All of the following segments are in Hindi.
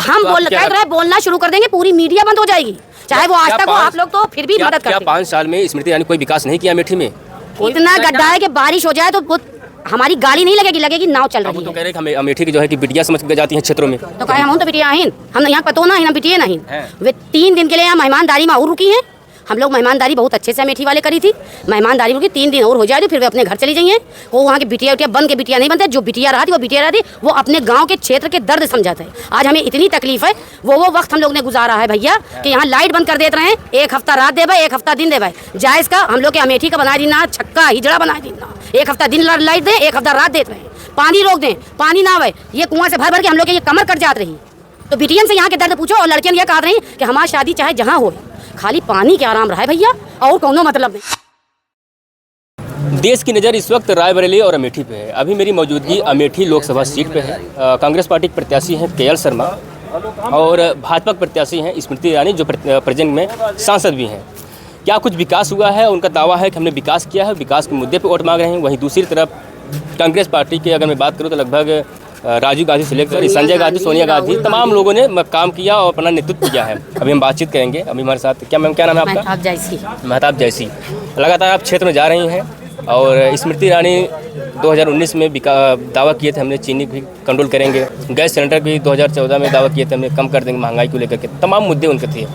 हम कह रहे बोलना शुरू कर देंगे, पूरी मीडिया बंद हो जाएगी, चाहे वो आज तक हो। आप लोग तो फिर भी मदद करते हैं। 5 साल में स्मृति ईरानी कोई विकास नहीं किया अमेठी में? इतना गड्ढा है कि बारिश हो जाए तो हमारी गाड़ी नहीं लगेगी नाव चल रही है। तो कह रहे हैं अमेठी की जो है कि बिटिया समझ के जाती हैं क्षेत्रों में। तो कहे हम तो बिटिया आहीन, हम यहाँ पतो ना हम बिटिया नहीं। वे 3 दिन के लिए यहाँ मेहमानदारी में और रुकी हैं। हम लोग मेहमानदारी बहुत अच्छे से अमेठी वाले करी थी। मेहमानदारी रुकी 3 दिन और हो जाए तो फिर वे अपने घर चली जाइए। वो वहाँ की बिटिया बन के बिटिया नहीं बनते। जो बिटिया रहा थी वो बिटिया रही थी, वो अपने गाँव के क्षेत्र के दर्द समझाते हैं। आज हमें इतनी तकलीफ है, वो वक्त हम लोग ने गुजारा है भैया कि यहाँ लाइट बंद कर देते रहे, 1 हफ्ता रात दे भाई, 1 हफ्ता दिन दे भाई। जायज़ का हम लोग के अमेठी का बना देना, छक्का हिजड़ा बना देना। 1 हफ्ता दिन लाइट दें, 1 हफ्ता रात देते रहे। पानी रोक दें, पानी ना आवे, ये कुआं से भर के हम लोग के ये कमर कट जात रही। तो बिटियन से यहाँ के दर्द पूछो। और लड़कियां ये कह रही कि हमारी शादी चाहे जहाँ हो, खाली पानी के आराम रहा है भैया, और कोनो मतलब नहीं। देश की नज़र इस वक्त रायबरेली और अमेठी पे है। अभी मेरी मौजूदगी अमेठी लोकसभा सीट पे है। कांग्रेस पार्टी के प्रत्याशी हैं KL शर्मा और भाजपा के प्रत्याशी हैं स्मृति ईरानी, जो प्रेजेंट में सांसद भी हैं। क्या कुछ विकास हुआ है? उनका दावा है कि हमने विकास किया है, विकास के मुद्दे पर वोट मांग रहे हैं। वहीं दूसरी तरफ कांग्रेस पार्टी की अगर मैं बात करूँ तो लगभग राजीव गांधी से लेकर संजय गांधी, सोनिया गांधी, तमाम लोगों ने काम किया और अपना नेतृत्व किया है। अभी हम बातचीत करेंगे। अभी हमारे साथ क्या नाम है आपका? महताब जैसी। लगातार आप क्षेत्र में जा रही हैं और स्मृति ईरानी 2019 में दावा किए थे हमने चीनी भी कंट्रोल करेंगे, गैस सिलेंडर भी 2014 में दावा किए थे हमने कम कर देंगे, महंगाई को लेकर के तमाम मुद्दे उनके थे।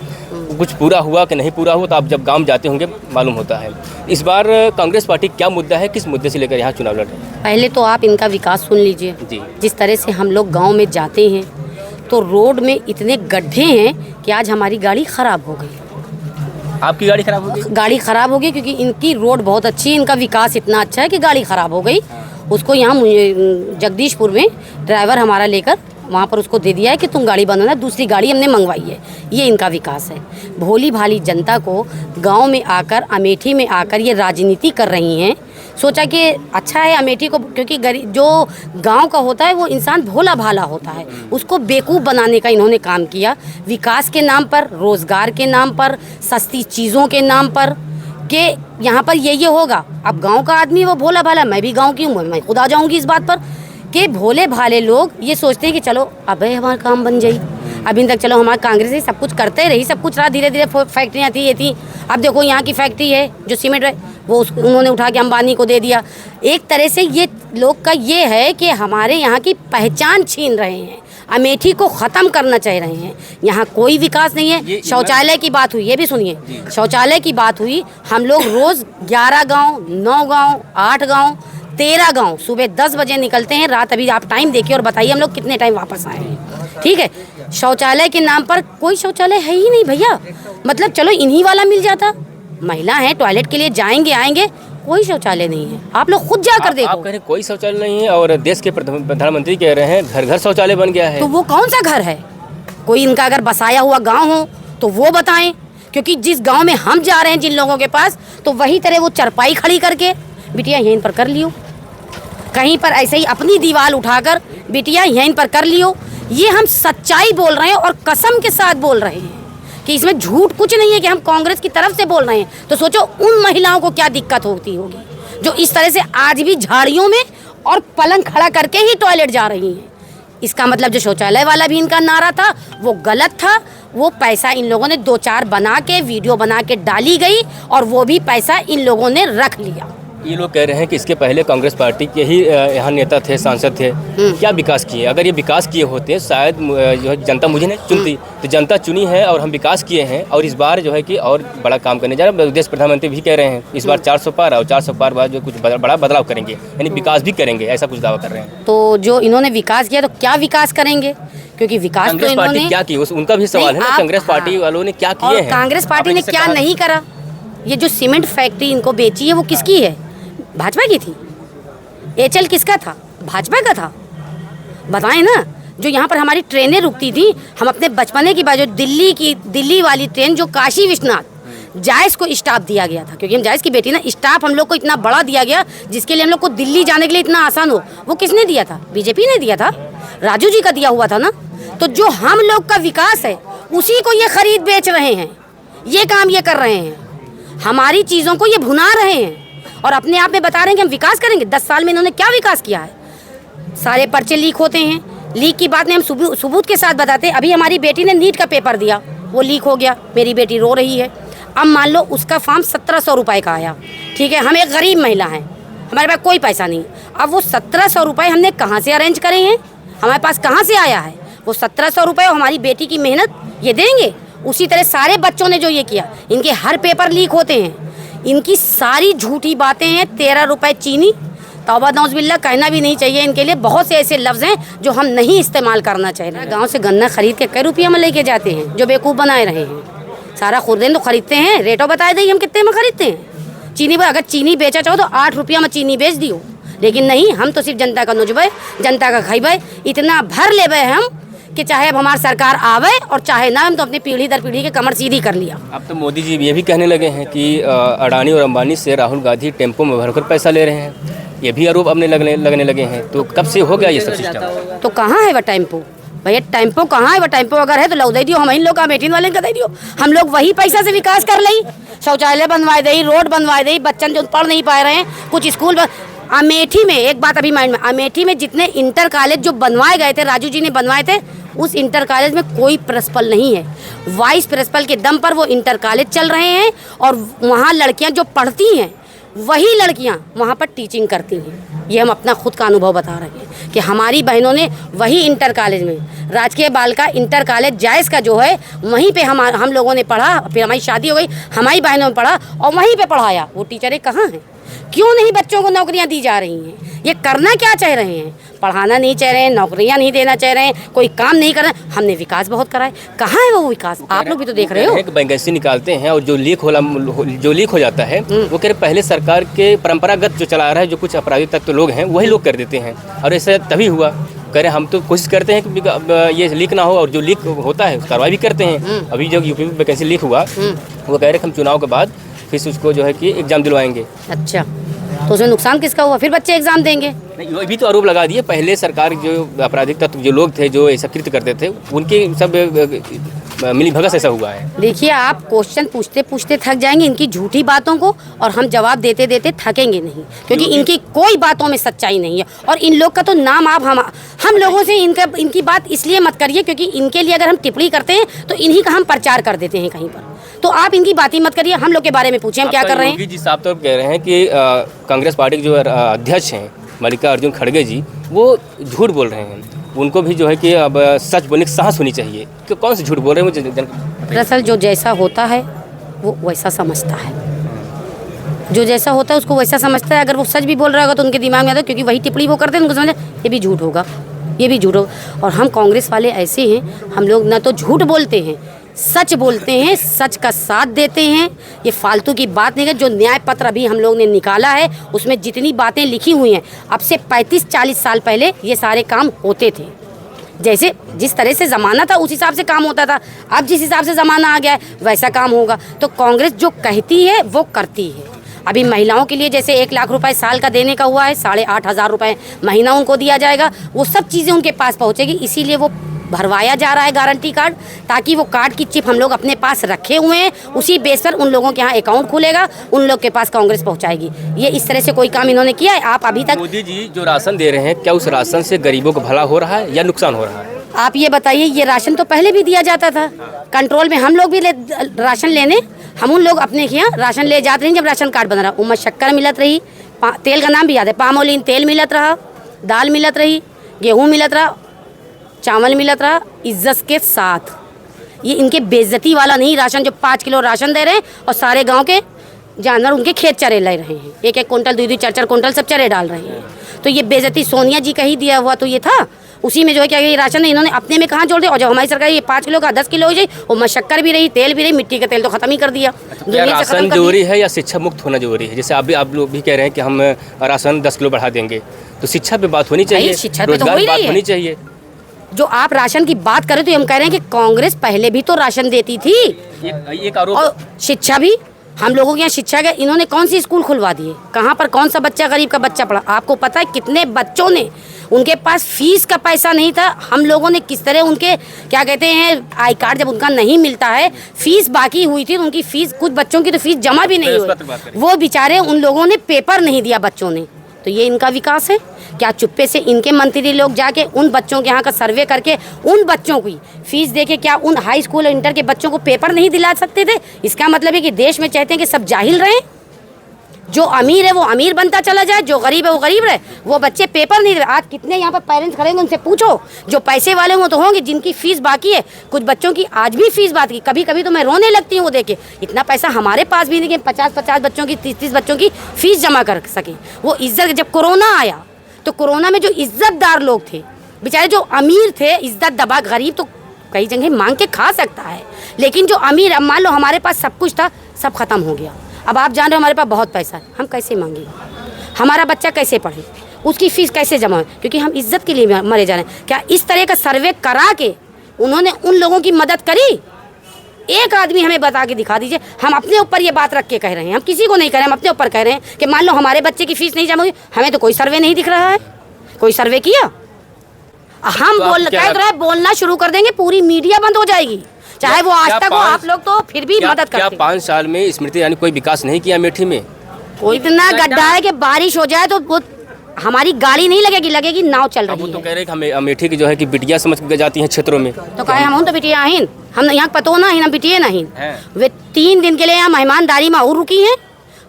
कुछ पूरा हुआ कि नहीं पूरा हुआ तो आप जब गांव जाते होंगे मालूम होता है। इस बार कांग्रेस पार्टी क्या मुद्दा है, किस मुद्दे से लेकर यहाँ चुनाव लड़ रही है? पहले तो आप इनका विकास सुन लीजिए जी। जिस तरह से हम लोग गांव में जाते हैं तो रोड में इतने गड्ढे हैं कि आज हमारी गाड़ी खराब हो गई। आपकी गाड़ी खराब हो गई? गाड़ी खराब हो गई क्योंकि इनकी रोड बहुत अच्छी है, इनका विकास इतना अच्छा है कि गाड़ी खराब हो गई। उसको यहाँ जगदीशपुर में ड्राइवर हमारा लेकर वहाँ पर उसको दे दिया है कि तुम गाड़ी बनाना, दूसरी गाड़ी हमने मंगवाई है। ये इनका विकास है। भोली भाली जनता को गांव में आकर, अमेठी में आकर ये राजनीति कर रही हैं। सोचा कि अच्छा है अमेठी को, क्योंकि गरीब जो गांव का होता है वो इंसान भोला भाला होता है, उसको बेवकूफ़ बनाने का इन्होंने काम किया। विकास के नाम पर, रोज़गार के नाम पर, सस्ती चीज़ों के नाम पर कि यहाँ पर ये होगा। अब गाँव का आदमी वो भोला भाला, मैं भी गाँव की हूँ, मैं खुद आ जाऊँगी इस बात पर कि भोले भाले लोग ये सोचते हैं कि चलो अबे हमारा काम बन जाए। अभी तक चलो हमारा कांग्रेस ही सब कुछ करते रही, सब कुछ रहा, धीरे धीरे फैक्ट्रियाँ थी, ये थी। अब देखो यहाँ की फैक्ट्री है जो सीमेंट है वो उन्होंने उठा के अंबानी को दे दिया। एक तरह से ये लोग का ये है कि हमारे यहाँ की पहचान छीन रहे हैं, अमेठी को ख़त्म करना चाह रहे हैं। यहाँ कोई विकास नहीं है। शौचालय की बात हुई, ये भी सुनिए, शौचालय की बात हुई। हम लोग रोज़ 11 गाँव, 9 गाँव, 8 गाँव, 13 गांव सुबह 10 बजे निकलते हैं, रात अभी आप टाइम देखिए और बताइए हम लोग कितने टाइम वापस आए हैं। ठीक है, शौचालय के नाम पर कोई शौचालय है ही नहीं भैया। मतलब चलो इन्हीं वाला मिल जाता, महिला है टॉयलेट के लिए जाएंगे आएंगे, कोई शौचालय नहीं है। आप लोग खुद जाकर देखो। आप कह रहे कोई शौचालय नहीं है और देश के प्रधानमंत्री कह रहे हैं घर घर शौचालय बन गया है। तो वो कौन सा घर है? कोई इनका अगर बसाया हुआ गाँव हो तो वो बताएं, क्योंकि जिस गाँव में हम जा रहे हैं जिन लोगों के पास, तो वही तरह वो चरपाई खड़ी करके बिटिया यहीं पर कर लियो, कहीं पर ऐसे ही अपनी दीवार उठाकर बिटिया यहीं पर कर लियो। ये हम सच्चाई बोल रहे हैं और कसम के साथ बोल रहे हैं कि इसमें झूठ कुछ नहीं है कि हम कांग्रेस की तरफ से बोल रहे हैं। तो सोचो उन महिलाओं को क्या दिक्कत होती होगी जो इस तरह से आज भी झाड़ियों में और पलंग खड़ा करके ही टॉयलेट जा रही हैं। इसका मतलब जो शौचालय वाला भी इनका नारा था वो गलत था। वो पैसा इन लोगों ने 2-4 बना के वीडियो बना के डाली गई और वो भी पैसा इन लोगों ने रख लिया। ये लोग कह रहे हैं कि इसके पहले कांग्रेस पार्टी के ही यहाँ नेता थे, सांसद थे, क्या विकास किए? अगर ये विकास किए होते शायद जो है जनता मुझे नहीं चुनती, तो जनता चुनी है और हम विकास किए हैं और इस बार जो है कि और बड़ा काम करने जा रहे हैं। देश प्रधानमंत्री भी कह रहे हैं इस बार 400 पार और 400 पार बाद जो कुछ बड़ा बदलाव करेंगे, यानी विकास भी करेंगे, ऐसा कुछ दावा कर रहे हैं। तो जो इन्होंने विकास किया तो क्या विकास करेंगे? क्योंकि विकास तो इन्होंने क्या किया उनका भी सवाल है ना। कांग्रेस पार्टी वालों ने क्या किए हैं? कांग्रेस पार्टी ने क्या नहीं करा? ये जो सीमेंट फैक्ट्री इनको बेची है वो किसकी है? भाजपा की थी। एचएल किसका था? भाजपा का था। बताएं ना। जो यहाँ पर हमारी ट्रेनें रुकती थी, हम अपने बचपने की बात, जो दिल्ली वाली ट्रेन जो काशी विश्वनाथ, जायज़ को स्टाफ दिया गया था, क्योंकि हम जायज़ की बेटी ना, स्टाफ हम लोग को इतना बड़ा दिया गया जिसके लिए हम लोग को दिल्ली जाने के लिए इतना आसान हो। वो किसने दिया था? बीजेपी ने दिया था, राजू जी का दिया हुआ था ना। तो जो हम लोग का विकास है उसी को ये खरीद बेच रहे हैं, ये काम ये कर रहे हैं, हमारी चीज़ों को ये भुना रहे हैं और अपने आप में बता रहे हैं कि हम विकास करेंगे। 10 साल में इन्होंने क्या विकास किया है? सारे पर्चे लीक होते हैं, लीक की बात नहीं, हम सबूत के साथ बताते। अभी हमारी बेटी ने नीट का पेपर दिया, वो लीक हो गया, मेरी बेटी रो रही है। अब मान लो उसका फॉर्म 1700 रुपये का आया, ठीक है, हम एक गरीब महिला हैं, हमारे पास कोई पैसा नहीं। अब वो 1700 रुपये हमने कहाँ से अरेंज करे हैं, हमारे पास कहाँ से आया है वो 1700 रुपये? हमारी बेटी की मेहनत ये देंगे? उसी तरह सारे बच्चों ने जो ये किया, इनके हर पेपर लीक होते हैं, इनकी सारी झूठी बातें हैं। 13 रुपये चीनी, तौबा नौज़बिल्ला, कहना भी नहीं चाहिए इनके लिए। बहुत से ऐसे लफ्ज़ हैं जो हम नहीं इस्तेमाल करना चाहिए। गांव से गन्ना खरीद के कई रुपये में लेके जाते हैं, जो बेवकूफ़ बनाए रहे हैं। सारा खुर्देन तो खरीदते हैं, रेटों बताए दें हम कितने में खरीदते हैं। चीनी पर अगर चीनी बेचा चाहो तो 8 रुपया में चीनी बेच दियो, लेकिन नहीं, हम तो सिर्फ जनता का नुजबे, जनता का खइबे, इतना भर लेबे हम कि चाहे अब हमारी सरकार आवे और चाहे ना, हम तो अपनी पीढ़ी दर पीढ़ी के कमर सीधी कर लिया। अब तो मोदी जी ये भी कहने लगे हैं कि अडानी और अंबानी से राहुल गांधी टेम्पो में भरकर पैसा ले रहे हैं, ये भी आरोप अपने लगने लगे हैं। तो कब से हो गया ये सब सिस्टम? तो कहाँ है वह टेम्पो भैया? टेम्पो कहाँ है? वह टेम्पो अगर है तो लो दे दियो, हम इन लोग का मेटिन वाले का दे दियो, हम लोग वही पैसा से विकास कर ली, शौचालय बनवाए दे, रोड बनवाए दे, बच्चन जो पढ़ नहीं पा रहे हैं, कुछ स्कूल। अमेठी में एक बात अभी माइंड में, अमेठी में जितने इंटर कॉलेज जो बनवाए गए थे, राजू जी ने बनवाए थे, उस इंटर कॉलेज में कोई प्रिंसिपल नहीं है, वाइस प्रिंसिपल के दम पर वो इंटर कॉलेज चल रहे हैं। और वहाँ लड़कियाँ जो पढ़ती हैं, वही लड़कियाँ वहाँ पर टीचिंग करती हैं। ये हम अपना खुद का अनुभव बता रहे हैं कि हमारी बहनों ने वही इंटर कॉलेज में, राजकीय बालिका इंटर कॉलेज जायज़ का जो है, वहीं पे हम लोगों ने पढ़ा। फिर हमारी शादी हो गई, हमारी बहनों ने पढ़ा और वहीं पे पढ़ाया। वो टीचरें कहाँ हैं? क्यों नहीं बच्चों को नौकरियां दी जा रही हैं? ये करना क्या चाह रहे हैं? पढ़ाना नहीं चाह रहे हैं, नौकरियां नहीं देना चाह रहे हैं, कोई काम नहीं कर रहे हैं। हमने विकास बहुत कराए, कहाँ है वो विकास? आप लोग भी तो देख रहे हो। वैकेंसी निकालते हैं और जो लीक हो जाता है, वो कह रहे पहले सरकार के परंपरागत जो चला रहा है, जो कुछ अपराधी तत्व लोग हैं वही लोग कर देते हैं। और ऐसा तभी हुआ, कह रहे हम तो कोशिश करते हैं कि ये लीक ना हो, और जो लीक होता है कार्रवाई भी करते हैं। अभी जो यूपी में वैकेंसी लीक हुआ, वो कह रहे हम चुनाव के बाद फिर उसको जो है कि एग्जाम दिलवाएंगे। अच्छा, तो उसमें नुकसान किसका हुआ? फिर बच्चे एग्जाम देंगे? नहीं, ये भी तो आरोप लगा दिए। पहले सरकार जो आपराधिक तत्व जो लोग थे, जो ऐसा कृत्य करते थे, उनके सब मिली भगत से ऐसा हुआ है। देखिए, आप क्वेश्चन पूछते पूछते थक जाएंगे इनकी झूठी बातों को, और हम जवाब देते देते थकेंगे नहीं, क्योंकि इनकी कोई बातों में सच्चाई नहीं है। और इन लोग का तो नाम आप हम लोगों से इनकी बात इसलिए मत करिए, क्योंकि इनके लिए अगर हम टिप्पणी करते हैं तो इन्हीं का हम प्रचार कर देते हैं कहीं पर। तो आप इनकी बात ही मत करिए, हम लोग के बारे में पूछिए हम क्या कर रहे हैं। योगी जी साफ तौर पर कह रहे हैं कि कांग्रेस पार्टी के जो अध्यक्ष हैं मल्लिकार्जुन खड़गे जी, वो झूठ बोल रहे हैं। उनको भी जो है कि अब सच बोलने की साहस होनी चाहिए कि कौन से झूठ बोल रहे हैं। दरअसल जो जैसा होता है वो वैसा समझता है, जो जैसा होता है उसको वैसा समझता है। अगर वो सच भी बोल रहा होगा तो उनके दिमाग में आता है, क्योंकि वही टिप्पणी वो करते हैं, उनको समझ ये भी झूठ होगा, ये भी झूठ होगा। और हम कांग्रेस वाले ऐसे हैं, हम लोग ना तो झूठ बोलते हैं, सच बोलते हैं, सच का साथ देते हैं। ये फालतू की बात नहीं है। जो न्याय पत्र अभी हम लोग ने निकाला है, उसमें जितनी बातें लिखी हुई हैं, अब से 35-40 साल पहले ये सारे काम होते थे। जैसे जिस तरह से ज़माना था उस हिसाब से काम होता था। अब जिस हिसाब से ज़माना आ गया है वैसा काम होगा। तो कांग्रेस जो कहती है वो करती है। अभी महिलाओं के लिए जैसे 1 लाख रुपए साल का देने का हुआ है, 8,500 रुपये महीना उनको दिया जाएगा। वो सब चीज़ें उनके पास पहुँचेगी, इसीलिए वो भरवाया जा रहा है गारंटी कार्ड, ताकि वो कार्ड की चिप हम लोग अपने पास रखे हुए हैं, उसी बेस पर उन लोगों के यहाँ अकाउंट खुलेगा, उन लोग के पास कांग्रेस पहुँचाएगी। ये इस तरह से कोई काम इन्होंने किया है? आप अभी तक मोदी जी जो राशन दे रहे हैं, क्या उस राशन से गरीबों को भला हो रहा है या नुकसान हो रहा है? आप ये बताइए। ये राशन तो पहले भी दिया जाता था, कंट्रोल में हम लोग भी राशन लेने, हम उन लोग अपने यहाँ राशन ले जाते रहे जब राशन कार्ड बन रहा। उम्र शक्कर मिलत रही, तेल का नाम भी याद है, पामोलिन तेल मिलत रहा, दाल मिलत रही, गेहूँ मिलत रहा, चावल मिलत रहा, इज्जत के साथ। ये इनके बेइज्जती वाला नहीं राशन, जो 5 किलो राशन दे रहे हैं और सारे गांव के जानवर उनके खेत चरे ले रहे हैं, 1-1 कुंटल 2-2 4-4 कुंटल सब चरे डाल रहे हैं। तो ये बेइज्जती सोनिया जी का ही दिया हुआ तो ये था, उसी में जो है क्या ये राशन इन्होंने अपने में कहाँ जोड़ दिया। और जब हमारी सरकार ये 5 किलो का 10 किलो हो जाए, और मशक्कर भी रही, तेल भी रही, मिट्टी का तेल तो खत्म ही कर दिया। क्या राशन जरूरी है या शिक्षा मुक्त होना जरूरी है? जैसे आप लोग भी कह रहे हैं कि हम राशन 10 किलो बढ़ा देंगे, तो शिक्षा पे बात होनी चाहिए, शिक्षा पे तो रोजगार बात होनी चाहिए। जो आप राशन की बात करें तो हम कह रहे हैं कि कांग्रेस पहले भी तो राशन देती थी, एक आरोप। और शिक्षा भी हम लोगों के यहाँ शिक्षा का इन्होंने कौन सी स्कूल खुलवा दिए? कहाँ पर कौन सा बच्चा गरीब का बच्चा पढ़ा? आपको पता है कितने बच्चों ने, उनके पास फीस का पैसा नहीं था, हम लोगों ने किस तरह उनके क्या कहते हैं आई कार्ड जब उनका नहीं मिलता है, फीस बाकी हुई थी, उनकी फीस, कुछ बच्चों की तो फीस जमा भी नहीं हुई, वो बेचारे उन लोगों ने पेपर नहीं दिया बच्चों ने। तो ये इनका विकास है क्या चुप्पे से इनके मंत्री लोग जाके उन बच्चों के यहाँ का सर्वे करके उन बच्चों की फीस देके क्या उन हाई स्कूल और इंटर के बच्चों को पेपर नहीं दिला सकते थे? इसका मतलब है कि देश में चाहते हैं कि सब जाहिल रहें, जो अमीर है वो अमीर बनता चला जाए, जो गरीब है वो गरीब रहे, वो बच्चे पेपर नहीं दे। आज कितने यहाँ पर पेरेंट्स खड़े हैं, उनसे पूछो, जो पैसे वाले वो तो होंगे जिनकी फीस बाकी है, कुछ बच्चों की आज भी फीस बाकी। कभी कभी तो मैं रोने लगती हूँ वो देख के, इतना पैसा हमारे पास भी नहीं कि 50-50 बच्चों की 30-30 बच्चों की फीस जमा कर सके। वो इज्जत, जब कोरोना आया तो कोरोना में जो इज्जतदार लोग थे बेचारे, जो अमीर थे, इज्जत दबा, गरीब तो कई जगह मांग के खा सकता है, लेकिन जो अमीर, अब मान लो हमारे पास सब कुछ था, सब खत्म हो गया। अब आप जान रहे हो हमारे पास बहुत पैसा है, हम कैसे मांगे? हमारा बच्चा कैसे पढ़े? उसकी फीस कैसे जमा हो? क्योंकि हम इज्जत के लिए मरे जा रहे हैं। क्या इस तरह का सर्वे करा के उन्होंने उन लोगों की मदद करी? एक आदमी हमें बता के दिखा दीजिए। हम अपने ऊपर ये बात रख के कह रहे हैं, हम किसी को नहीं कह रहे हैं, हम अपने ऊपर कह रहे हैं कि मान लो हमारे बच्चे की फीस नहीं जमा हुई, हमें तो कोई सर्वे नहीं दिख रहा है। कोई सर्वे किया? हम बोलना शुरू कर देंगे, पूरी मीडिया बंद हो जाएगी, चाहे वो आज तक हो। आप लोग तो फिर भी मदद करते हैं। क्या 5 साल में स्मृति ईरानी कोई विकास नहीं किया अमेठी में? कोई इतना गड्ढा है कि बारिश हो जाए तो वो हमारी गाड़ी नहीं लगेगी नाव चल रही है। वो तो कह रहे हैं कि हमें अमेठी की जो है कि बिटिया समझ के जाती हैं क्षेत्रों में, तो कहे हम तो बिटिया आहीन, हम यहाँ पतो ना हम बिटिया नहीं। वे 3 दिन के लिए यहाँ मेहमानदारी में और रुकी हैं।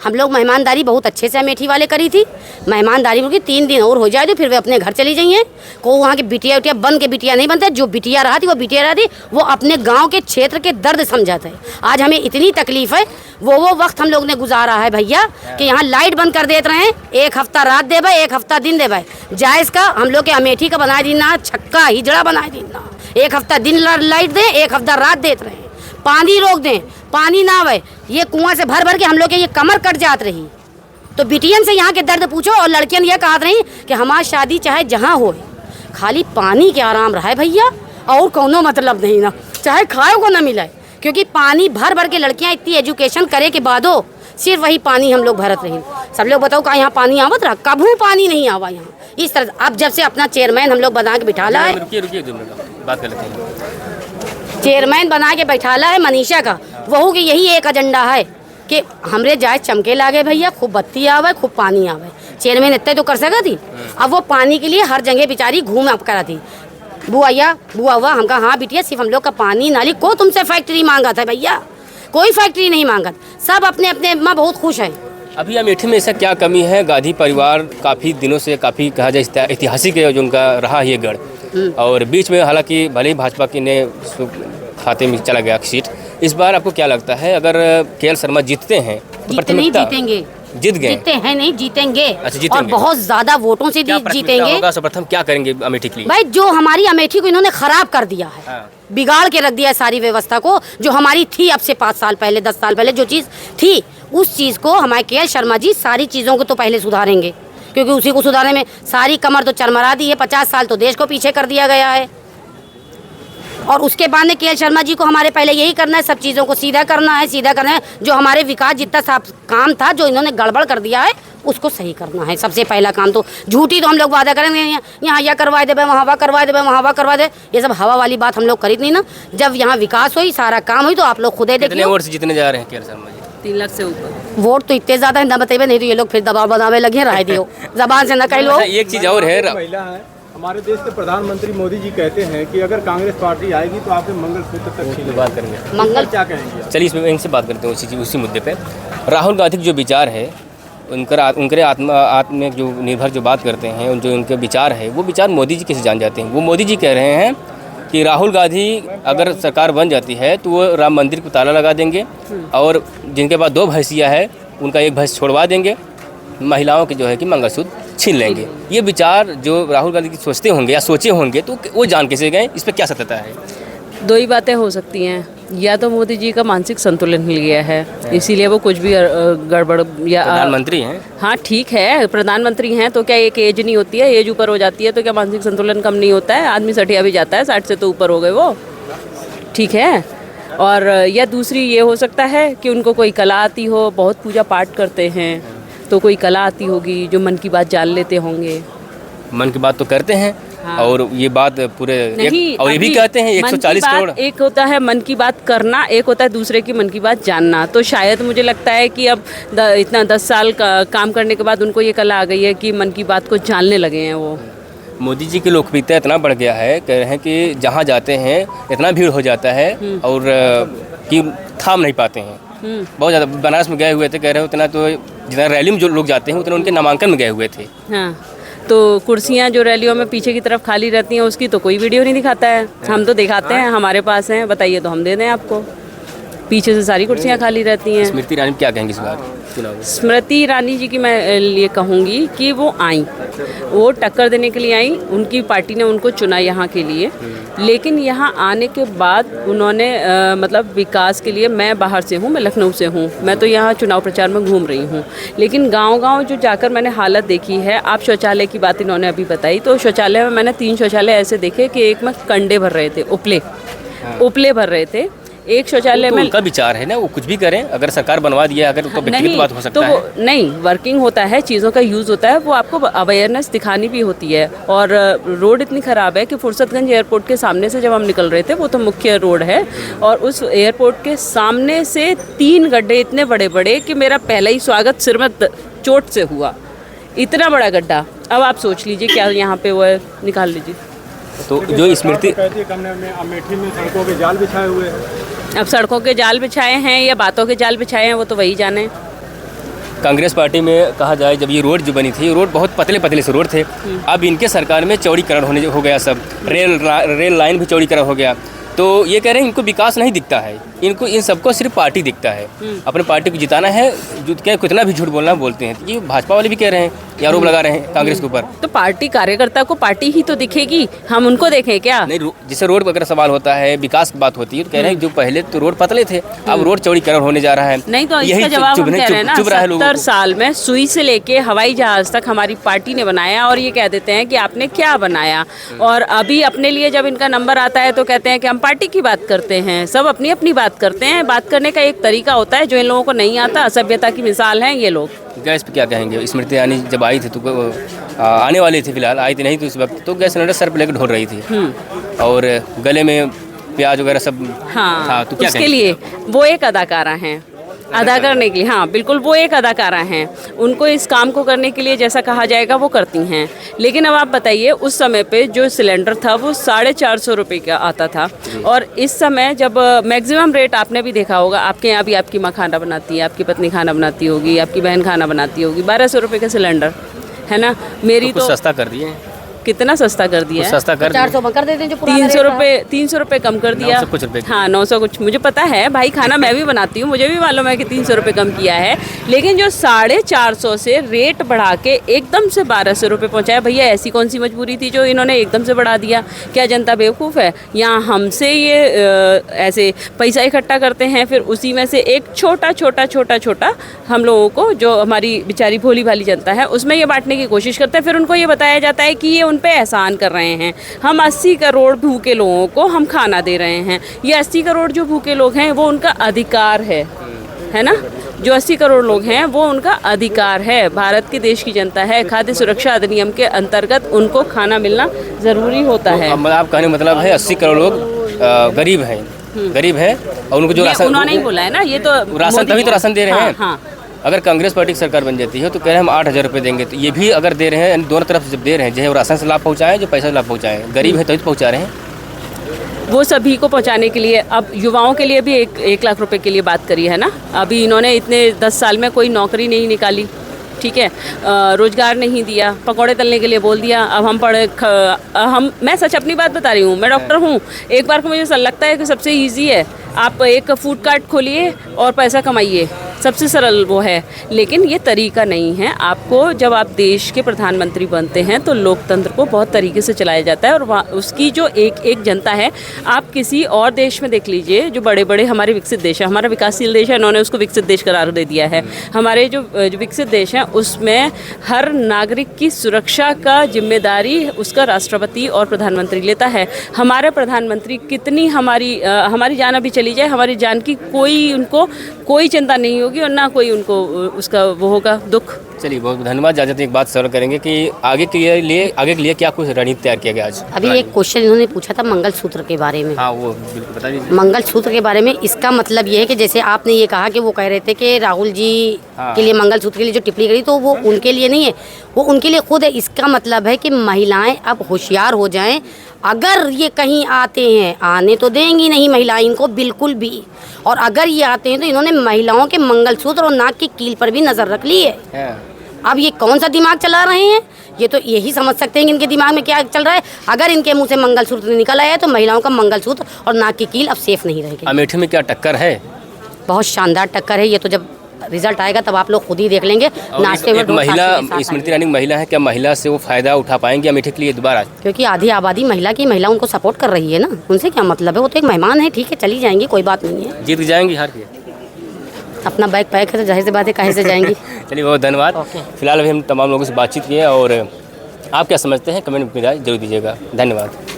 हम लोग मेहमानदारी बहुत अच्छे से अमेठी वाले करी थी, मेहमानदारी रुकी, 3 दिन और हो जाए तो फिर वे अपने घर चली जाइए। को वहाँ की बिटिया उटिया बन के बिटिया नहीं बनते, जो बिटिया रहा थी वो बिटिया रहा थी, वो अपने गांव के क्षेत्र के दर्द समझाते हैं। आज हमें इतनी तकलीफ है, वो वक्त हम लोग ने गुजारा है भैया कि यहाँ लाइट बंद कर देते रहे, 1 हफ्ता रात दे भाई, 1 हफ्ता दिन दे भाई। जायज़ का हम लोग के अमेठी का बना दीना, छक्का हिजड़ा बना दीना, 1 हफ्ता दिन लाइट दें, 1 हफ्ता रात देते रहे, पानी रोक दें, पानी ना आवे, ये कुआं से भर भर के हम लोग के ये कमर कट जात रही। तो बिटियन से यहाँ के दर्द पूछो, और लड़कियन ये कहत रही कि हमारी शादी चाहे जहाँ हो, खाली पानी के आराम रहा है भैया, और कोनो मतलब नहीं ना, चाहे खाए को ना मिले, क्योंकि पानी भर भर के लड़कियाँ इतनी एजुकेशन करे के बादो सिर्फ वही पानी हम लोग भरत रही। सब लोग बताओ कहाँ यहाँ पानी आवत रहा? कभी पानी नहीं आवा यहाँ इस तरह। अब जब से अपना चेयरमैन हम लोग बना के बिठाला है, बात कर लेते हैं। चेयरमैन बना के बैठाला है मनीषा का, वहू के यही एक एजेंडा है कि हमरे जायज चमके लागे भैया, खूब बत्ती आवे, खूब पानी आवे। चेयरमैन इतने तो कर सका थी। अब वो पानी के लिए हर जगह बेचारी घूम अब करा थी। बुआ हुआ हम कहा हाँ बिटिया, सिर्फ हम लोग का पानी नाली को तुमसे फैक्ट्री मांगा था भैया, कोई फैक्ट्री नहीं मांगा, सब अपने अपने में बहुत खुश है। अभी अमेठी में ऐसा क्या कमी है? गांधी परिवार काफ़ी दिनों से, काफ़ी कहा जाए ऐतिहासिक जो उनका रहा ये गढ़, और बीच में हालांकि भले ही भाजपा की ने खाते में चला गया सीट, इस बार आपको क्या लगता है अगर के.एल. शर्मा जीतते हैं तो प्राथमिकता जीतेंगे? जीत गए? जीतते हैं नहीं, जीतेंगे। अच्छा, जीतेंगे। और बहुत ज्यादा वोटों से जीतेंगे। सर्वप्रथम क्या करेंगे अमेठी के लिए? भाई जो हमारी अमेठी को इन्होंने खराब कर दिया है, हाँ। बिगाड़ के रख दिया है सारी व्यवस्था को, जो हमारी थी अब से 5 साल पहले 10 साल पहले जो चीज़ थी, उस चीज़ को हमारे के.एल. शर्मा जी सारी चीज़ों को तो पहले सुधारेंगे, क्योंकि उसी को सुधारने में सारी कमर तो चरमरा दी है। 50 साल तो देश को पीछे कर दिया गया है, और उसके बाद में के.एल. शर्मा जी को हमारे पहले यही करना है, सब चीज़ों को सीधा करना है। जो हमारे विकास जितना सब काम था जो इन्होंने गड़बड़ कर दिया है, उसको सही करना है। सबसे पहला काम तो झूठी तो हम लोग वादा करेंगे, यहाँ यह करवा दे, वहाँ वह करवा दे, वहाँ वह करवा दे, ये सब हवा वाली बात हम लोग खरीद नहीं ना। जब यहाँ विकास हुई, सारा काम हुई, तो आप लोग खुद ही देखिए। वोट से जीतने जा रहे हैं के.एल. शर्मा जी? 3 लाख से ऊपर वोट तो इतने ज़्यादा है ना बताइए, नहीं तो ये लोग फिर दबाव बनावे लगे, राय दियो जबान से न कह लो। एक चीज़ और है, महिला है, हमारे देश के प्रधानमंत्री मोदी जी कहते हैं कि अगर कांग्रेस पार्टी आएगी तो आपके मंगलसूत्र तक छीन बात करेंगे। मंगल क्या कहेंगे? चलिए इसमें इनसे बात करते हैं उसी मुद्दे पे। राहुल गांधी के जो विचार है, उनके आत्म जो निर्भर जो बात करते हैं, जो उनके विचार है, वो विचार मोदी जी कैसे जान जाते हैं? वो मोदी जी कह रहे हैं कि राहुल गांधी अगर सरकार बन जाती है तो वो राम मंदिर को ताला लगा देंगे, और जिनके पास 2 भैंसियाँ है उनका 1 भैंस छोड़वा देंगे, महिलाओं के जो है कि मंगलसूत्र छीन लेंगे। ये विचार जो राहुल गांधी की सोचते होंगे या सोचे होंगे, तो वो जान कैसे गए? इस पर क्या सत्यता है? 2 ही बातें हो सकती हैं, या तो मोदी जी का मानसिक संतुलन हिल गया है, इसीलिए वो कुछ भी गड़बड़, या प्रधानमंत्री हैं। हाँ ठीक है, प्रधानमंत्री हैं तो क्या एक एज नहीं होती है, एज ऊपर हो जाती है तो क्या मानसिक संतुलन कम नहीं होता है? आदमी सठिया भी जाता है, 60 से तो ऊपर हो गए वो, ठीक है। और या दूसरी ये हो सकता है कि उनको कोई कला आती हो, बहुत पूजा पाठ करते हैं तो कोई कला आती होगी, जो मन की बात जान लेते होंगे। मन की बात तो करते हैं, और ये बात पूरे और ये भी अभी कहते हैं मन की 140 बात करोड़। एक होता है मन की बात करना, एक होता है दूसरे की मन की बात जानना। तो शायद मुझे लगता है कि अब इतना 10 साल का काम करने के बाद उनको ये कला आ गई है कि मन की बात को जानने लगे हैं वो। मोदी जी की लोकप्रियता इतना बढ़ गया है, कह रहे हैं कि जहाँ जाते हैं इतना भीड़ हो जाता है और कि थाम नहीं पाते हैं। बहुत ज़्यादा बनारस में गए हुए थे, कह रहे हो उतना तो जितना रैली में जो लोग जाते हैं उतना उनके नामांकन में गए हुए थे। हाँ, तो कुर्सियाँ जो रैलियों में पीछे की तरफ खाली रहती हैं उसकी तो कोई वीडियो नहीं दिखाता है। हम तो दिखाते हैं, हमारे पास हैं, बताइए तो हम दे दें आपको। पीछे से सारी कुर्सियाँ खाली रहती हैं। स्मृति ईरानी क्या कहेंगे इस बार चुनाव में? स्मृति ईरानी जी की मैं ये कहूँगी कि वो आई, वो टक्कर देने के लिए आई, उनकी पार्टी ने उनको चुना यहाँ के लिए। लेकिन यहाँ आने के बाद उन्होंने मतलब विकास के लिए, मैं बाहर से हूँ, मैं लखनऊ से हूँ, मैं तो यहाँ चुनाव प्रचार में घूम रही हूँ, लेकिन गांव-गांव जो जाकर मैंने हालत देखी है। आप शौचालय की बात इन्होंने अभी बताई, तो शौचालय में मैंने 3 शौचालय ऐसे देखे कि एक में कंडे भर रहे थे, उपले भर रहे थे। एक शौचालय तो में उनका विचार है ना, वो कुछ भी करें, अगर सरकार बनवा दिया, अगर तो व्यक्तिगत बात हो सकता तो है। वो नहीं, वर्किंग होता है, चीज़ों का यूज़ होता है, वो आपको अवेयरनेस दिखानी भी होती है। और रोड इतनी ख़राब है कि फुर्सतगंज एयरपोर्ट के सामने से जब हम निकल रहे थे, वो तो मुख्य रोड है, और उस एयरपोर्ट के सामने से 3 गड्ढे इतने बड़े बड़े कि मेरा पहला ही स्वागत सिर में चोट से हुआ। इतना बड़ा गड्ढा, अब आप सोच लीजिए क्या यहाँ पे वो है, निकाल लीजिए। तो जो स्मृति कहती है कि हमने अमेठी में सड़कों के जाल बिछाए हुए हैं। अब सड़कों के जाल बिछाए हैं या बातों के जाल बिछाए हैं, वो तो वही जाने। कांग्रेस पार्टी में कहा जाए, जब ये रोड जो बनी थी, रोड बहुत पतले पतले से रोड थे। अब इनके सरकार में चौड़ीकरण हो गया, सब रेल लाइन भी चौड़ीकरण हो गया। तो ये कह रहे हैं इनको विकास नहीं दिखता है, इनको इन सबको सिर्फ पार्टी दिखता है, अपने पार्टी को जिताना है। जो क्या कितना भी झूठ बोलना बोलते हैं, ये भाजपा वाले भी कह रहे हैं, ये आरोप लगा रहे हैं कांग्रेस के ऊपर। तो पार्टी कार्यकर्ता को पार्टी ही तो दिखेगी, हम उनको देखें क्या? नहीं, जिससे रोड वगैरह सवाल होता है, विकास की बात होती है, तो कह रहे हैं जो पहले तो रोड पतले थे, अब रोड चौड़ीकरण होने जा रहा है। नहीं, तो इसका जवाब हम कह रहे हैं ना, 70 साल में सुई से लेके हवाई जहाज तक हमारी पार्टी ने बनाया, और ये कह देते हैं कि आपने क्या बनाया। और अभी अपने लिए जब इनका नंबर आता है तो कहते हैं कि हम पार्टी की बात करते हैं। सब अपनी अपनी बात करते हैं, बात करने का एक तरीका होता है जो इन लोगों को नहीं आता। असभ्यता की मिसाल हैं ये लोग। गैस पे क्या कहेंगे? स्मृति ईरानी जब आई थी तो आने वाली थी, फिलहाल आई थी नहीं, तो इस वक्त तो गैस सिलेंडर सर पे लेकर ढोल रही थी और गले में प्याज वगैरह सब था। तो क्या उसके लिए वो एक अदाकारा हैं, अदा करने के लिए, हाँ बिल्कुल, वो एक अदाकारा हैं। उनको इस काम को करने के लिए जैसा कहा जाएगा वो करती हैं। लेकिन अब आप बताइए, उस समय पे जो सिलेंडर था वो 450 रुपये का आता था, और इस समय जब मैक्सिमम रेट आपने भी देखा होगा, आपके यहाँ भी आपकी माँ खाना बनाती है, आपकी पत्नी खाना बनाती होगी, आपकी बहन खाना बनाती होगी, 1200 रुपये का सिलेंडर है ना। मेरी तो सस्ता कर दिए, कितना सस्ता कर दिया है? सस्ता कर 400 कर देते हैं जो पुराना 300 रुपये कम कर दिया। 900 कुछ रुपए। हाँ 900 कुछ, मुझे पता है भाई, खाना मैं भी बनाती हूँ, मुझे भी मालूम है कि 300 रुपये कम किया है। लेकिन जो 450 से रेट बढ़ा के एकदम से 1200 रुपये पहुँचाया, भैया ऐसी कौन सी मजबूरी थी जो इन्होंने एकदम से बढ़ा दिया? क्या जनता बेवकूफ़ है? यहाँ हमसे ये ऐसे पैसा इकट्ठा करते हैं, फिर उसी में से एक छोटा हम लोगों को, जो हमारी बेचारी भोली भाली जनता है, उसमें ये बांटने की कोशिश करते हैं। फिर उनको ये बताया जाता है कि ये उन पे एहसान कर रहे हैं, हम 80 करोड़ भूखे लोगों को हम खाना दे रहे हैं। ये 80 करोड़ जो भूखे लोग हैं वो उनका अधिकार है ना। जो 80 करोड़ लोग हैं वो उनका अधिकार है, भारत के देश की जनता है। खाद्य सुरक्षा अधिनियम के अंतर्गत उनको खाना मिलना ज़रूरी होता है। आप कहने मतलब है 80 करोड़ लोग गरीब हैं, गरीब है, और उनको जो राशन उन्होंने ही बोला है ना, ये तो राशन तभी तो राशन दे रहे हैं। हाँ। अगर कांग्रेस पार्टी की सरकार बन जाती है तो कह रहे हैं हम 8,000 रुपये देंगे, तो ये भी अगर दे रहे हैं, दोनों तरफ से जब दे रहे हैं, जो है राशन से लाभ पहुँचाएं, जो पैसा से लाभ पहुँचाएं, गरीब है तभी तो पहुँचा रहे हैं। वो सभी को पहुंचाने के लिए, अब युवाओं के लिए भी 1 लाख रुपए के लिए बात करी है ना। अभी इन्होंने इतने 10 साल में कोई नौकरी नहीं निकाली, ठीक है, रोजगार नहीं दिया, पकौड़े तलने के लिए बोल दिया। अब हम मैं सच अपनी बात बता रही हूँ, मैं डॉक्टर हूँ। एक बार को मुझे लगता है कि सबसे ईजी है, आप एक फूड कार्ट खोलिए और पैसा कमाइए, सबसे सरल वो है। लेकिन ये तरीका नहीं है। आपको जब आप देश के प्रधानमंत्री बनते हैं तो लोकतंत्र को बहुत तरीके से चलाया जाता है, और उसकी जो एक जनता है, आप किसी और देश में देख लीजिए, जो बड़े बड़े हमारे विकसित देश है, हमारा विकासशील देश है, इन्होंने उसको विकसित देश करार दे दिया है। हमारे जो विकसित देश हैं उसमें हर नागरिक की सुरक्षा का जिम्मेदारी उसका राष्ट्रपति और प्रधानमंत्री लेता है। हमारे प्रधानमंत्री कितनी हमारी जान अभी चली जाए, हमारी जान की उनको कोई चिंता नहीं होगी। होगी और ना कोई उनको उसका वो होगा दुख। चलिए बहुत धन्यवाद। जाते एक बात सवाल करेंगे कि आगे के लिए क्या कुछ रणनीति तैयार किया गया आज? अभी एक क्वेश्चन इन्होंने पूछा था मंगलसूत्र के बारे में। हाँ वो बिल्कुल बता दीजिए। मंगलसूत्र के बारे में इसका मतलब ये है कि जैसे आपने ये कहा कि वो कह रहे थे कि राहुल जी के लिए मंगलसूत्र के लिए जो टिप्पणी करी, तो वो उनके लिए नहीं है, वो उनके लिए खुद है। इसका मतलब है कि महिलाएं अब होशियार हो जाएं। अगर ये कहीं आते हैं, आने तो देंगी नहीं महिलाएं इनको बिल्कुल भी, और अगर ये आते हैं तो इन्होंने महिलाओं के मंगलसूत्र और नाक की कील पर भी नजर रख ली है। अब ये कौन सा दिमाग चला रहे हैं, ये तो यही समझ सकते हैं कि इनके दिमाग में क्या चल रहा है। अगर इनके मुंह से मंगलसूत्र निकल आया तो महिलाओं का मंगलसूत्र और नाक की कील अब सेफ नहीं रहेगी। अमेठी में क्या टक्कर है? बहुत शानदार टक्कर है। ये तो जब रिजल्ट आएगा तब आप लोग खुद ही देख लेंगे। नाश्ते में एक महिला स्मृति ईरानी महिला है, क्या महिला से वो फायदा उठा पाएंगे अमेठी के लिए दोबारा? क्योंकि आधी आबादी महिला की, महिला उनको सपोर्ट कर रही है ना, उनसे क्या मतलब है, वो तो एक मेहमान है, ठीक है चली जाएंगी, कोई बात नहीं है। जीत जाएंगी हार के? अपना बैग पैक है तो जाहिर सी बात है कहीं से जाएंगी। चलिए बहुत धन्यवाद। फिलहाल अभी हम तमाम लोगों से बातचीत किए और आप क्या समझते हैं कमेंट में राय जरूर दीजिएगा। धन्यवाद।